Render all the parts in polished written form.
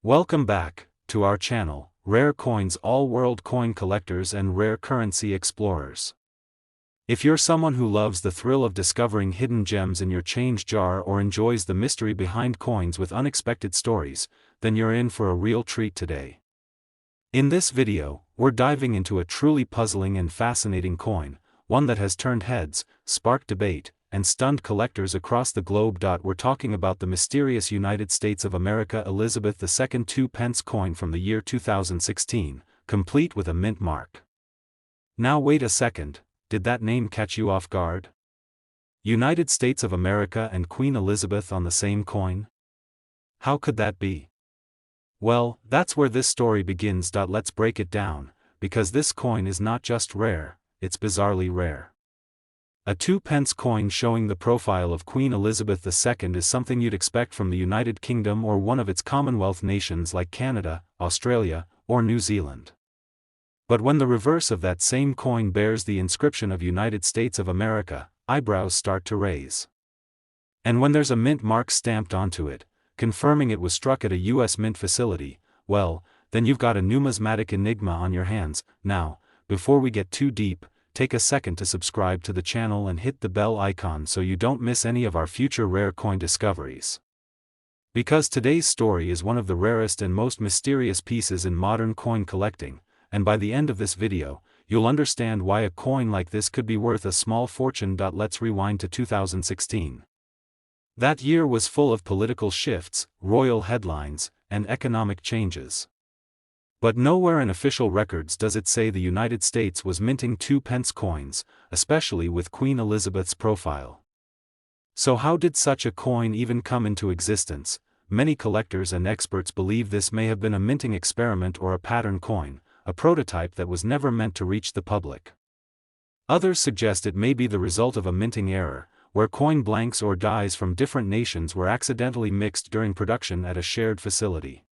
Welcome back to our channel, Rare Coins All-World Coin Collectors and Rare Currency Explorers. If you're someone who loves the thrill of discovering hidden gems in your change jar or enjoys the mystery behind coins with unexpected stories, then you're in for a real treat today. In this video, we're diving into a truly puzzling and fascinating coin, one that has turned heads, sparked debate, and stunned collectors across the globe. We're talking about the mysterious United States of America Elizabeth II 2 pence coin from the year 2016, complete with a mint mark. Now wait a second, did that name catch you off guard? United States of America and Queen Elizabeth on the same coin? How could that be? Well, that's where this story begins. Let's break it down, because this coin is not just rare, it's bizarrely rare. A 2 pence coin showing the profile of Queen Elizabeth II is something you'd expect from the United Kingdom or one of its Commonwealth nations like Canada, Australia, or New Zealand. But when the reverse of that same coin bears the inscription of United States of America, eyebrows start to raise. And when there's a mint mark stamped onto it, confirming it was struck at a US mint facility, well, then you've got a numismatic enigma on your hands. Now, before we get too deep, take a second to subscribe to the channel and hit the bell icon so you don't miss any of our future rare coin discoveries. Because today's story is one of the rarest and most mysterious pieces in modern coin collecting, and by the end of this video, you'll understand why a coin like this could be worth a small fortune. Let's rewind to 2016. That year was full of political shifts, royal headlines, and economic changes. But nowhere in official records does it say the United States was minting 2 pence coins, especially with Queen Elizabeth's profile. So how did such a coin even come into existence? Many collectors and experts believe this may have been a minting experiment or a pattern coin, a prototype that was never meant to reach the public. Others suggest it may be the result of a minting error, where coin blanks or dies from different nations were accidentally mixed during production at a shared facility.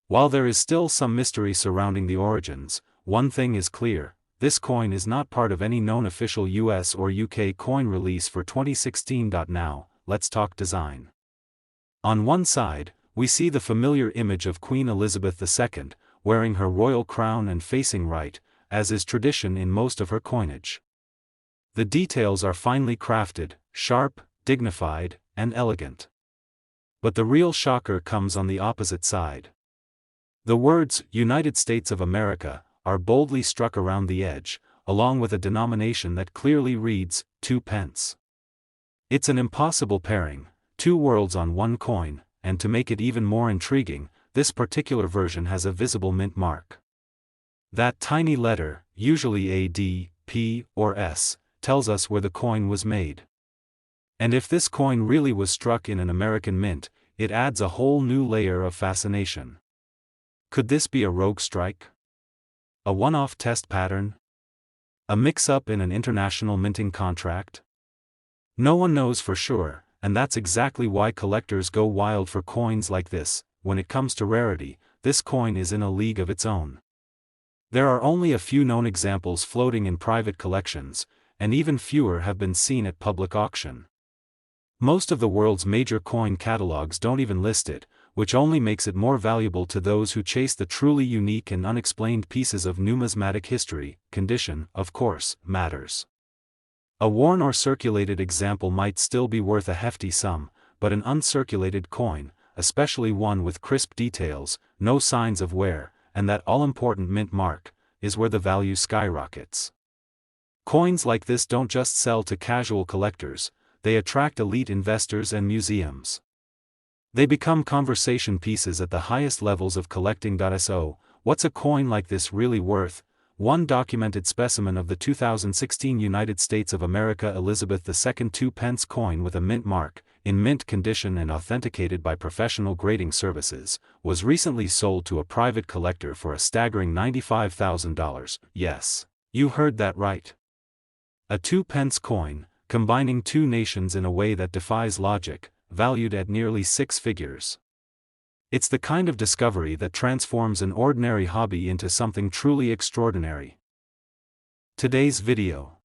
While there is still some mystery surrounding the origins, one thing is clear: this coin is not part of any known official US or UK coin release for 2016. Now, let's talk design. On one side, we see the familiar image of Queen Elizabeth II, wearing her royal crown and facing right, as is tradition in most of her coinage. The details are finely crafted, sharp, dignified, and elegant. But the real shocker comes on the opposite side. The words, United States of America, are boldly struck around the edge, along with a denomination that clearly reads, 2 pence. It's an impossible pairing, two worlds on one coin, and to make it even more intriguing, this particular version has a visible mint mark. That tiny letter, usually a D, P, or S, tells us where the coin was made. And if this coin really was struck in an American mint, it adds a whole new layer of fascination. Could this be a rogue strike? A one-off test pattern? A mix-up in an international minting contract? No one knows for sure, and that's exactly why collectors go wild for coins like this. When it comes to rarity, this coin is in a league of its own. There are only a few known examples floating in private collections, and even fewer have been seen at public auction. Most of the world's major coin catalogs don't even list it, which only makes it more valuable to those who chase the truly unique and unexplained pieces of numismatic history. Condition, of course, matters. A worn or circulated example might still be worth a hefty sum, but an uncirculated coin, especially one with crisp details, no signs of wear, and that all-important mint mark, is where the value skyrockets. Coins like this don't just sell to casual collectors, they attract elite investors and museums. They become conversation pieces at the highest levels of collecting. So, what's a coin like this really worth? One documented specimen of the 2016 United States of America Elizabeth II 2 pence coin with a mint mark, in mint condition and authenticated by professional grading services, was recently sold to a private collector for a staggering $95,000. Yes, you heard that right. A 2 pence coin, combining two nations in a way that defies logic, valued at nearly 6 figures. It's the kind of discovery that transforms an ordinary hobby into something truly extraordinary. Today's video.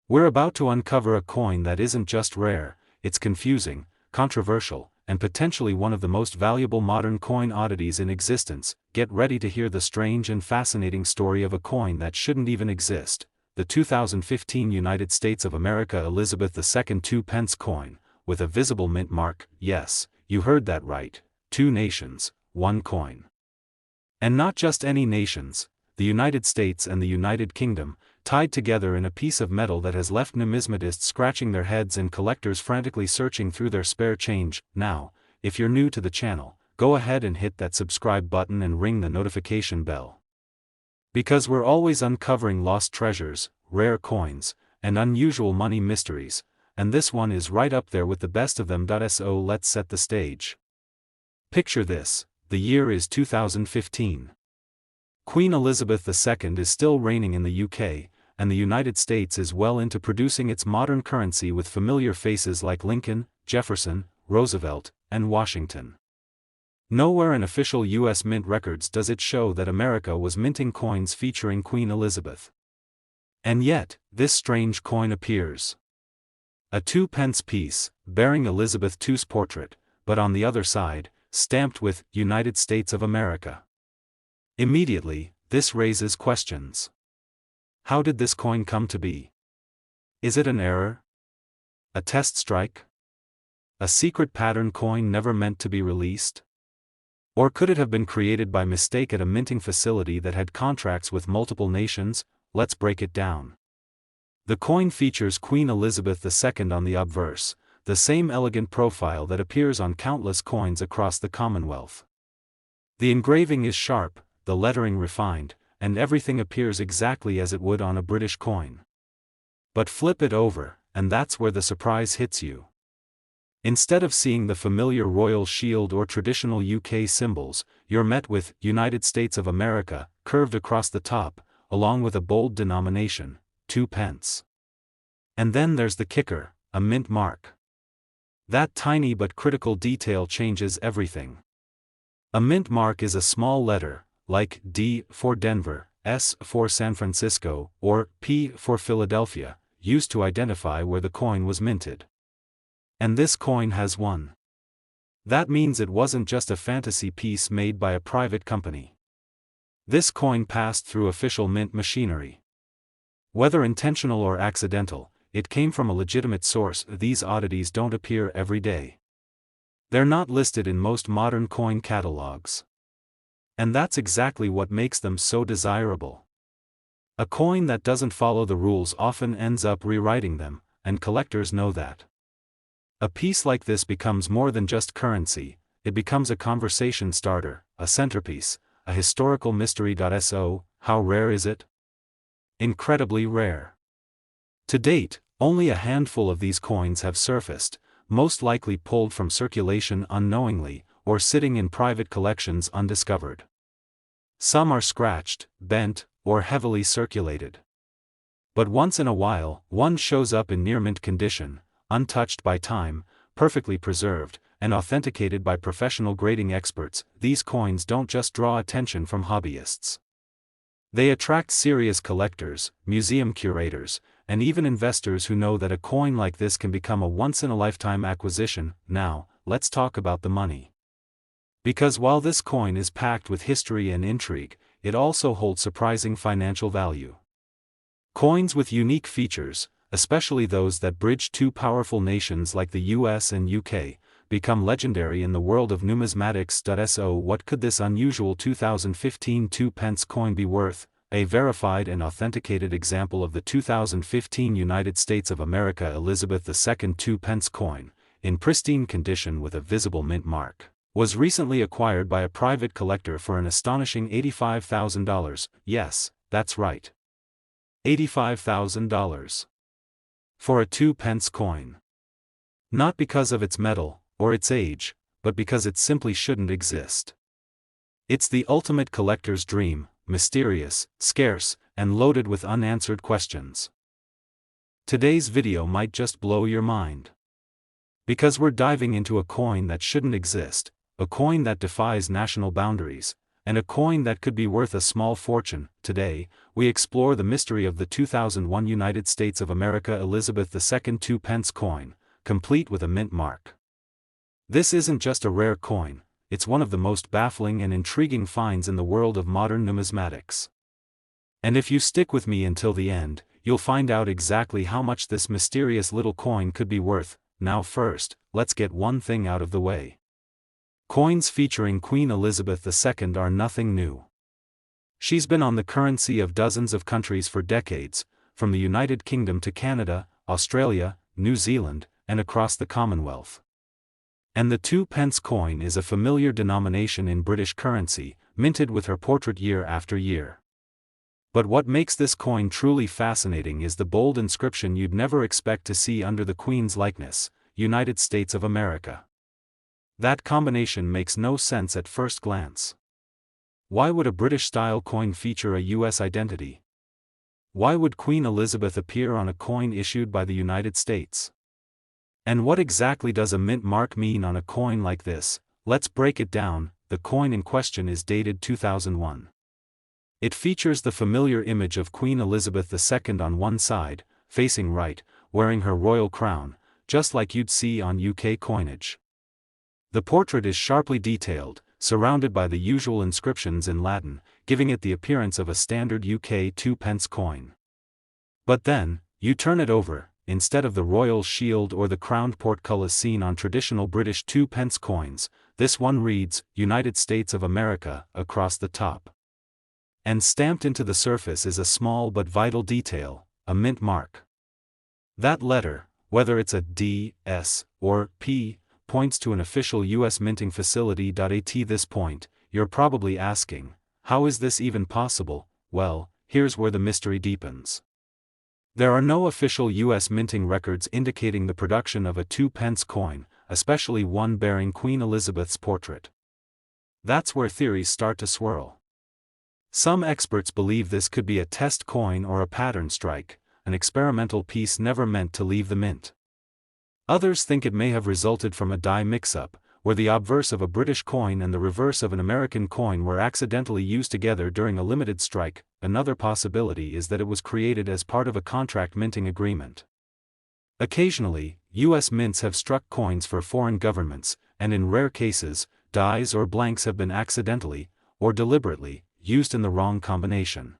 We're about to uncover a coin that isn't just rare, it's confusing, controversial, and potentially one of the most valuable modern coin oddities in existence. Get ready to hear the strange and fascinating story of a coin that shouldn't even exist, the 2015 United States of America Elizabeth II PENCE coin, with a visible mint mark. Yes, you heard that right, 2 nations, 1 coin. And not just any nations, the United States and the United Kingdom, tied together in a piece of metal that has left numismatists scratching their heads and collectors frantically searching through their spare change. Now, if you're new to the channel, go ahead and hit that subscribe button and ring the notification bell. Because we're always uncovering lost treasures, rare coins, and unusual money mysteries, and this one is right up there with the best of them. So let's set the stage. Picture this, the year is 2015. Queen Elizabeth II is still reigning in the UK, and the United States is well into producing its modern currency with familiar faces like Lincoln, Jefferson, Roosevelt, and Washington. Nowhere in official U.S. mint records does it show that America was minting coins featuring Queen Elizabeth. And yet, this strange coin appears. A 2 pence piece, bearing Elizabeth II's portrait, but on the other side, stamped with United States of America. Immediately, this raises questions. How did this coin come to be? Is it an error? A test strike? A secret pattern coin never meant to be released? Or could it have been created by mistake at a minting facility that had contracts with multiple nations? Let's break it down. The coin features Queen Elizabeth II on the obverse, the same elegant profile that appears on countless coins across the Commonwealth. The engraving is sharp, the lettering refined, and everything appears exactly as it would on a British coin. But flip it over, and that's where the surprise hits you. Instead of seeing the familiar royal shield or traditional UK symbols, you're met with United States of America, curved across the top, along with a bold denomination, 2 pence. And then there's the kicker, a mint mark. That tiny but critical detail changes everything. A mint mark is a small letter, like D for Denver, S for San Francisco, or P for Philadelphia, used to identify where the coin was minted. And this coin has one. That means it wasn't just a fantasy piece made by a private company. This coin passed through official mint machinery. Whether intentional or accidental, it came from a legitimate source. These oddities don't appear every day. They're not listed in most modern coin catalogs. And that's exactly what makes them so desirable. A coin that doesn't follow the rules often ends up rewriting them, and collectors know that. A piece like this becomes more than just currency, it becomes a conversation starter, a centerpiece, a historical mystery. So, how rare is it? Incredibly rare. To date, only a handful of these coins have surfaced, most likely pulled from circulation unknowingly, or sitting in private collections undiscovered. Some are scratched, bent, or heavily circulated. But once in a while, one shows up in near-mint condition, untouched by time, perfectly preserved, and authenticated by professional grading experts. These coins don't just draw attention from hobbyists. They attract serious collectors, museum curators, and even investors who know that a coin like this can become a once-in-a-lifetime acquisition. Now, let's talk about the money. Because while this coin is packed with history and intrigue, it also holds surprising financial value. Coins with unique features, especially those that bridge 2 powerful nations like the US and UK, become legendary in the world of numismatics. So what could this unusual 2015 2 pence coin be worth? A verified and authenticated example of the 2015 United States of America Elizabeth II 2 pence coin, in pristine condition with a visible mint mark, was recently acquired by a private collector for an astonishing $85,000. Yes, that's right. $85,000. For a 2 pence coin. Not because of its metal, or its age, but because it simply shouldn't exist. It's the ultimate collector's dream, mysterious, scarce, and loaded with unanswered questions. Today's video might just blow your mind. Because we're diving into a coin that shouldn't exist, a coin that defies national boundaries, and a coin that could be worth a small fortune. Today, we explore the mystery of the 2001 United States of America Elizabeth II 2 pence coin, complete with a mint mark. This isn't just a rare coin, it's one of the most baffling and intriguing finds in the world of modern numismatics. And if you stick with me until the end, you'll find out exactly how much this mysterious little coin could be worth. Now first, let's get one thing out of the way. Coins featuring Queen Elizabeth II are nothing new. She's been on the currency of dozens of countries for decades, from the United Kingdom to Canada, Australia, New Zealand, and across the Commonwealth. And the 2 pence coin is a familiar denomination in British currency, minted with her portrait year after year. But what makes this coin truly fascinating is the bold inscription you'd never expect to see under the Queen's likeness, United States of America. That combination makes no sense at first glance. Why would a British-style coin feature a US identity? Why would Queen Elizabeth appear on a coin issued by the United States? And what exactly does a mint mark mean on a coin like this? Let's break it down. The coin in question is dated 2001. It features the familiar image of Queen Elizabeth II on one side, facing right, wearing her royal crown, just like you'd see on UK coinage. The portrait is sharply detailed, surrounded by the usual inscriptions in Latin, giving it the appearance of a standard UK 2 pence coin. But then, you turn it over, instead of the royal shield or the crowned portcullis seen on traditional British 2 pence coins, this one reads, United States of America, across the top. And stamped into the surface is a small but vital detail, a mint mark. That letter, whether it's a D, S, or P, points to an official US minting facility. At this point, you're probably asking, how is this even possible? Well, here's where the mystery deepens. There are no official US minting records indicating the production of a 2 pence coin, especially one bearing Queen Elizabeth's portrait. That's where theories start to swirl. Some experts believe this could be a test coin or a pattern strike, an experimental piece never meant to leave the mint. Others think it may have resulted from a die mix-up, where the obverse of a British coin and the reverse of an American coin were accidentally used together during a limited strike. Another possibility is that it was created as part of a contract minting agreement. Occasionally, US mints have struck coins for foreign governments, and in rare cases, dies or blanks have been accidentally, or deliberately, used in the wrong combination.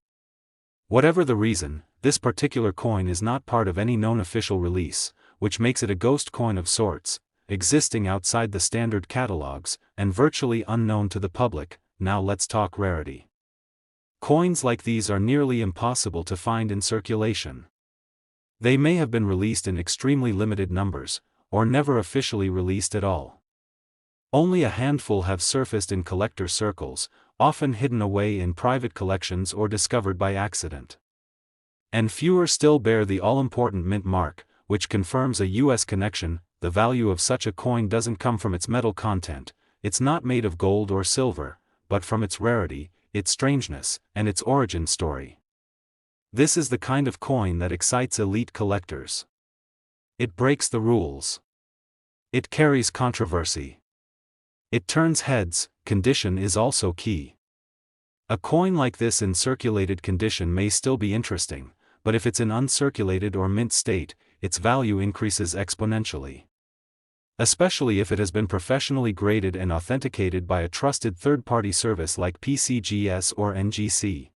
Whatever the reason, this particular coin is not part of any known official release, which makes it a ghost coin of sorts, existing outside the standard catalogs, and virtually unknown to the public. Now let's talk rarity. Coins like these are nearly impossible to find in circulation. They may have been released in extremely limited numbers, or never officially released at all. Only a handful have surfaced in collector circles, often hidden away in private collections or discovered by accident. And fewer still bear the all-important mint mark, which confirms a US connection. The value of such a coin doesn't come from its metal content, it's not made of gold or silver, but from its rarity, its strangeness, and its origin story. This is the kind of coin that excites elite collectors. It breaks the rules. It carries controversy. It turns heads. Condition is also key. A coin like this in circulated condition may still be interesting, but if it's in uncirculated or mint state, its value increases exponentially. Especially if it has been professionally graded and authenticated by a trusted third-party service like PCGS or NGC.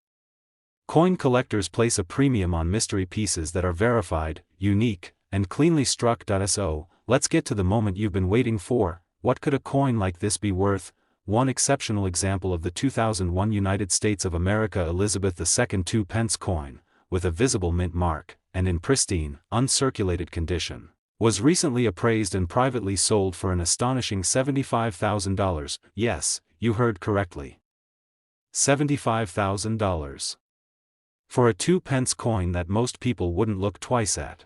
Coin collectors place a premium on mystery pieces that are verified, unique, and cleanly struck. So, let's get to the moment you've been waiting for. What could a coin like this be worth? One exceptional example of the 2001 United States of America Elizabeth II 2 pence coin, with a visible mint mark, and in pristine, uncirculated condition, was recently appraised and privately sold for an astonishing $75,000. Yes, you heard correctly. $75,000. For a 2 pence coin that most people wouldn't look twice at.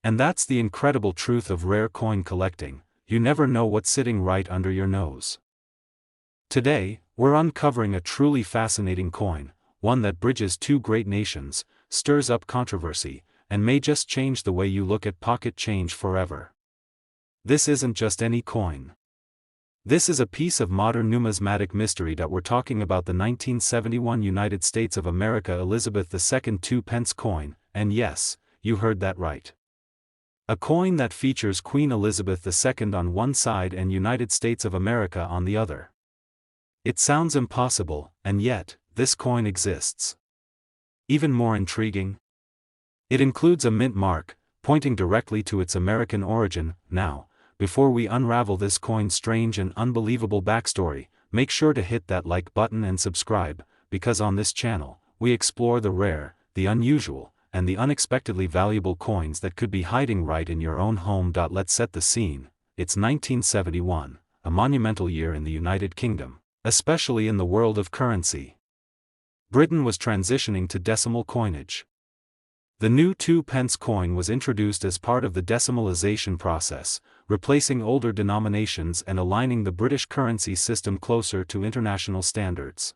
And that's the incredible truth of rare coin collecting, you never know what's sitting right under your nose. Today, we're uncovering a truly fascinating coin, one that bridges two great nations, stirs up controversy, and may just change the way you look at pocket change forever. This isn't just any coin. This is a piece of modern numismatic mystery that we're talking about, the 1971 United States of America Elizabeth II 2 pence coin, and yes, you heard that right. A coin that features Queen Elizabeth II on one side and United States of America on the other. It sounds impossible, and yet, this coin exists. Even more intriguing? It includes a mint mark, pointing directly to its American origin. Now, before we unravel this coin's strange and unbelievable backstory, make sure to hit that like button and subscribe, because on this channel, we explore the rare, the unusual, and the unexpectedly valuable coins that could be hiding right in your own home. Let's set the scene. It's 1971, a monumental year in the United Kingdom, especially in the world of currency. Britain was transitioning to decimal coinage. The new 2-pence coin was introduced as part of the decimalization process, replacing older denominations and aligning the British currency system closer to international standards.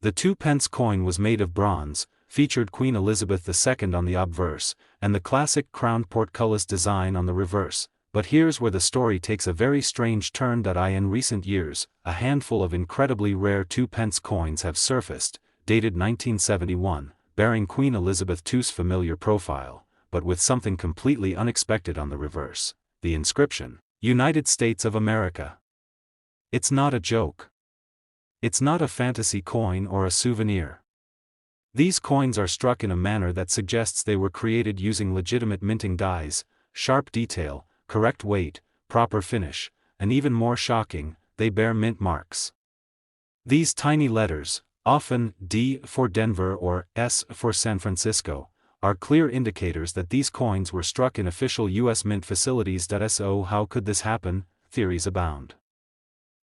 The 2-pence coin was made of bronze, featured Queen Elizabeth II on the obverse, and the classic crowned portcullis design on the reverse. But here's where the story takes a very strange turn. In recent years, a handful of incredibly rare 2-pence coins have surfaced, dated 1971, bearing Queen Elizabeth II's familiar profile, but with something completely unexpected on the reverse: the inscription, United States of America. It's not a joke. It's not a fantasy coin or a souvenir. These coins are struck in a manner that suggests they were created using legitimate minting dies, sharp detail, correct weight, proper finish, and even more shocking, they bear mint marks. These tiny letters, often D for Denver or S for San Francisco, are clear indicators that these coins were struck in official U.S. mint facilities. So how could this happen? Theories abound.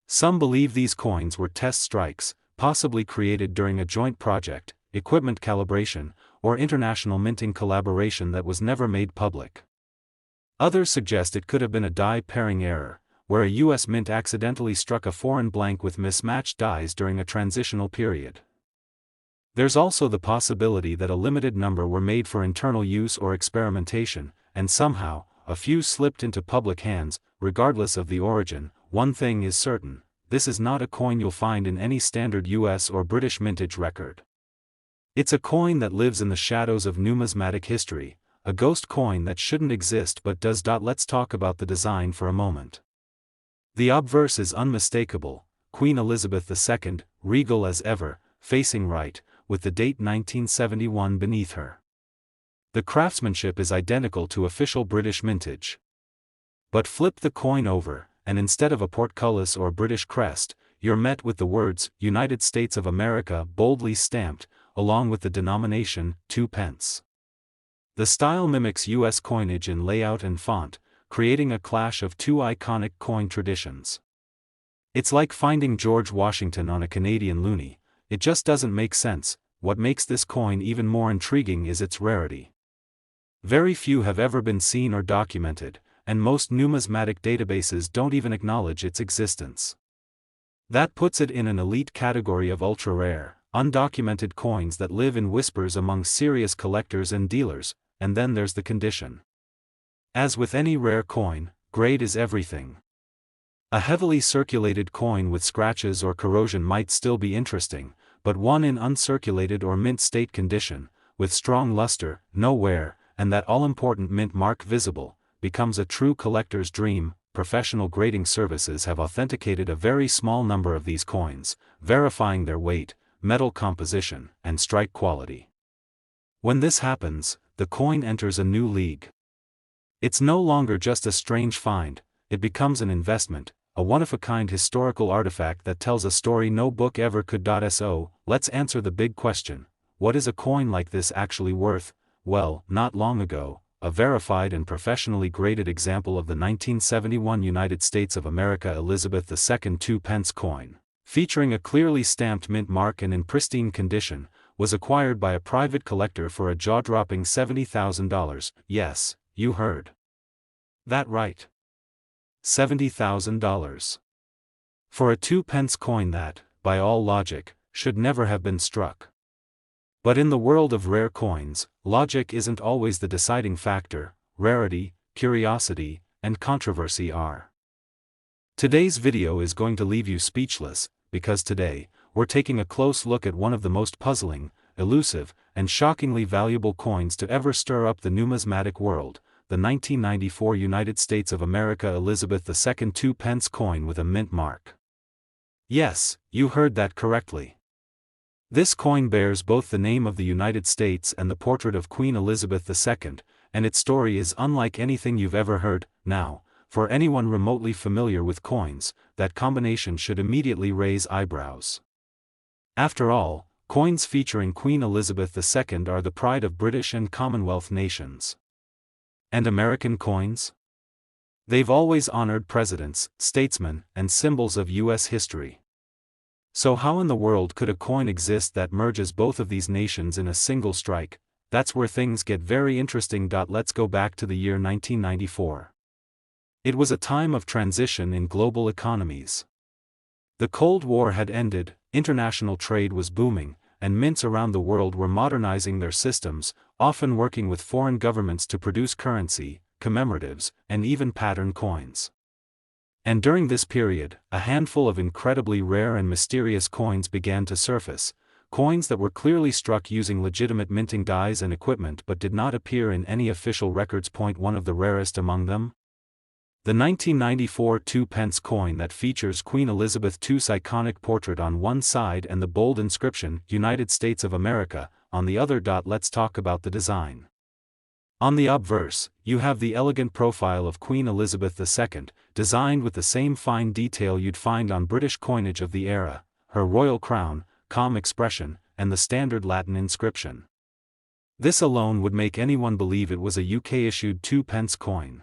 Some believe these coins were test strikes, possibly created during a joint project, equipment calibration, or international minting collaboration that was never made public. Others suggest it could have been a die pairing error, where a U.S. mint accidentally struck a foreign blank with mismatched dies during a transitional period. There's also the possibility that a limited number were made for internal use or experimentation, and somehow, a few slipped into public hands. Regardless of the origin, one thing is certain: this is not a coin you'll find in any standard U.S. or British mintage record. It's a coin that lives in the shadows of numismatic history, a ghost coin that shouldn't exist but does. Let's talk about the design for a moment. The obverse is unmistakable: Queen Elizabeth II, regal as ever, facing right, with the date 1971 beneath her. The craftsmanship is identical to official British mintage. But flip the coin over, and instead of a portcullis or British crest, you're met with the words, United States of America, boldly stamped, along with the denomination, 2-pence. The style mimics U.S. coinage in layout and font, creating a clash of two iconic coin traditions. It's like finding George Washington on a Canadian loonie. It just doesn't make sense. What makes this coin even more intriguing is its rarity. Very few have ever been seen or documented, and most numismatic databases don't even acknowledge its existence. That puts it in an elite category of ultra-rare, undocumented coins that live in whispers among serious collectors and dealers. And then there's the condition. As with any rare coin, grade is everything. A heavily circulated coin with scratches or corrosion might still be interesting, but one in uncirculated or mint state condition, with strong luster, no wear, and that all-important mint mark visible, becomes a true collector's dream. Professional grading services have authenticated a very small number of these coins, verifying their weight, metal composition, and strike quality. When this happens, the coin enters a new league. It's no longer just a strange find, it becomes an investment, a one-of-a-kind historical artifact that tells a story no book ever could. So, let's answer the big question: what is a coin like this actually worth? Well, not long ago, a verified and professionally graded example of the 1971 United States of America Elizabeth II 2-pence coin, featuring a clearly stamped mint mark and in pristine condition, was acquired by a private collector for a jaw-dropping $70,000. Yes, you heard that right. $70,000. For a 2-pence coin that, by all logic, should never have been struck. But in the world of rare coins, logic isn't always the deciding factor. Rarity, curiosity, and controversy are. Today's video is going to leave you speechless, because today, we're taking a close look at one of the most puzzling, elusive, and shockingly valuable coins to ever stir up the numismatic world, the 1994 United States of America Elizabeth II 2 pence coin with a mint mark. Yes, you heard that correctly. This coin bears both the name of the United States and the portrait of Queen Elizabeth II, and its story is unlike anything you've ever heard. Now, for anyone remotely familiar with coins, that combination should immediately raise eyebrows. After all, coins featuring Queen Elizabeth II are the pride of British and Commonwealth nations. And American coins? They've always honored presidents, statesmen, and symbols of U.S. history. So how in the world could a coin exist that merges both of these nations in a single strike? That's where things get very interesting. Let's go back to the year 1994. It was a time of transition in global economies. The Cold War had ended, international trade was booming, and mints around the world were modernizing their systems, often working with foreign governments to produce currency, commemoratives, and even pattern coins. And during this period, a handful of incredibly rare and mysterious coins began to surface, coins that were clearly struck using legitimate minting dies and equipment but did not appear in any official records. One of the rarest among them? The 1994 2 pence coin that features Queen Elizabeth II's iconic portrait on one side and the bold inscription, United States of America, on the other. Let's talk about the design. On the obverse, you have the elegant profile of Queen Elizabeth II, designed with the same fine detail you'd find on British coinage of the era, her royal crown, calm expression, and the standard Latin inscription. This alone would make anyone believe it was a UK-issued 2 pence coin.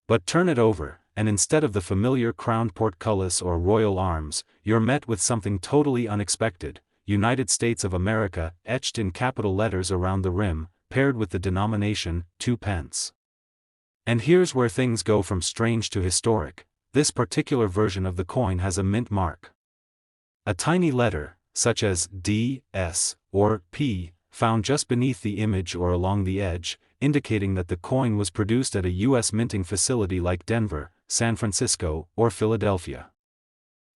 But turn it over, and instead of the familiar crowned portcullis or royal arms, you're met with something totally unexpected: United States of America, etched in capital letters around the rim, paired with the denomination, 2 pence. And here's where things go from strange to historic. This particular version of the coin has a mint mark. A tiny letter, such as D, S, or P, found just beneath the image or along the edge, indicating that the coin was produced at a U.S. minting facility like Denver, San Francisco, or Philadelphia.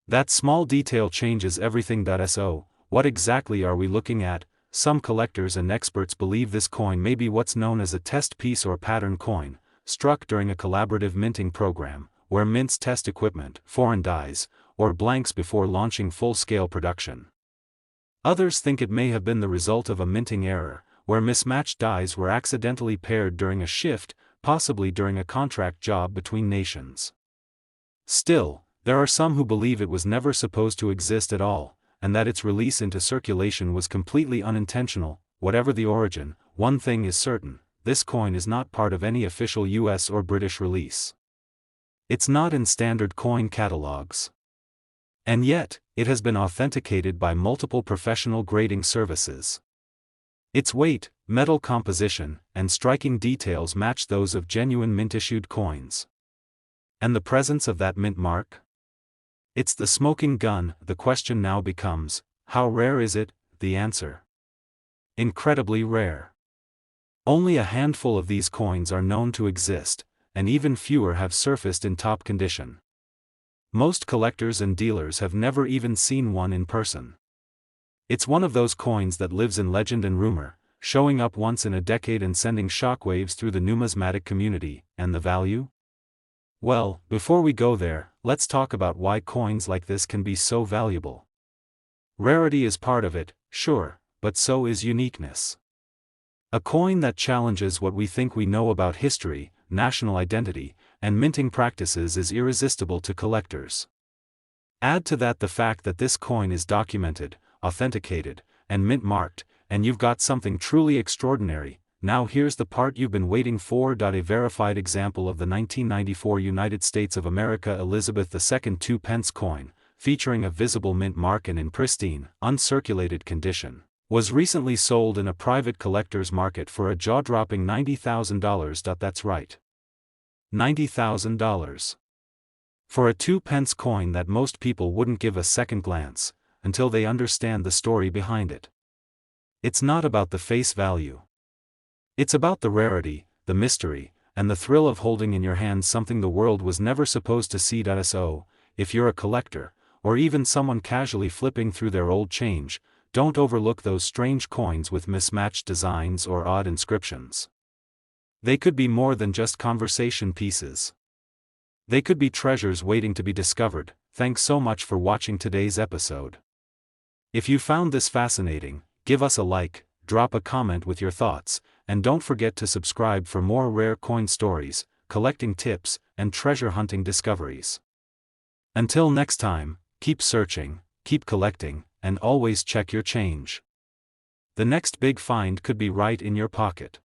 That small detail changes everything. So, what exactly are we looking at? Some collectors and experts believe this coin may be what's known as a test piece or pattern coin, struck during a collaborative minting program, where mints test equipment, foreign dies, or blanks before launching full-scale production. Others think it may have been the result of a minting error, where mismatched dies were accidentally paired during a shift, possibly during a contract job between nations. Still, there are some who believe it was never supposed to exist at all, and that its release into circulation was completely unintentional. Whatever the origin, one thing is certain: this coin is not part of any official US or British release. It's not in standard coin catalogs. And yet, it has been authenticated by multiple professional grading services. Its weight, metal composition, and striking details match those of genuine mint-issued coins. And the presence of that mint mark? It's the smoking gun. The question now becomes, how rare is it? The answer: incredibly rare. Only a handful of these coins are known to exist, and even fewer have surfaced in top condition. Most collectors and dealers have never even seen one in person. It's one of those coins that lives in legend and rumor, showing up once in a decade and sending shockwaves through the numismatic community. And the value? Well, before we go there, let's talk about why coins like this can be so valuable. Rarity is part of it, sure, but so is uniqueness. A coin that challenges what we think we know about history, national identity, and minting practices is irresistible to collectors. Add to that the fact that this coin is documented, authenticated, and mint-marked, and you've got something truly extraordinary. Now here's the part you've been waiting for. A verified example of the 1994 United States of America Elizabeth II 2 pence coin, featuring a visible mint mark and in pristine, uncirculated condition, was recently sold in a private collector's market for a jaw-dropping $90,000. That's right. $90,000. For a 2 pence coin that most people wouldn't give a second glance, until they understand the story behind it. It's not about the face value. It's about the rarity, the mystery, and the thrill of holding in your hand something the world was never supposed to see. So, if you're a collector, or even someone casually flipping through their old change, don't overlook those strange coins with mismatched designs or odd inscriptions. They could be more than just conversation pieces. They could be treasures waiting to be discovered. Thanks so much for watching today's episode. If you found this fascinating, give us a like, drop a comment with your thoughts, and don't forget to subscribe for more rare coin stories, collecting tips, and treasure hunting discoveries. Until next time, keep searching, keep collecting, and always check your change. The next big find could be right in your pocket.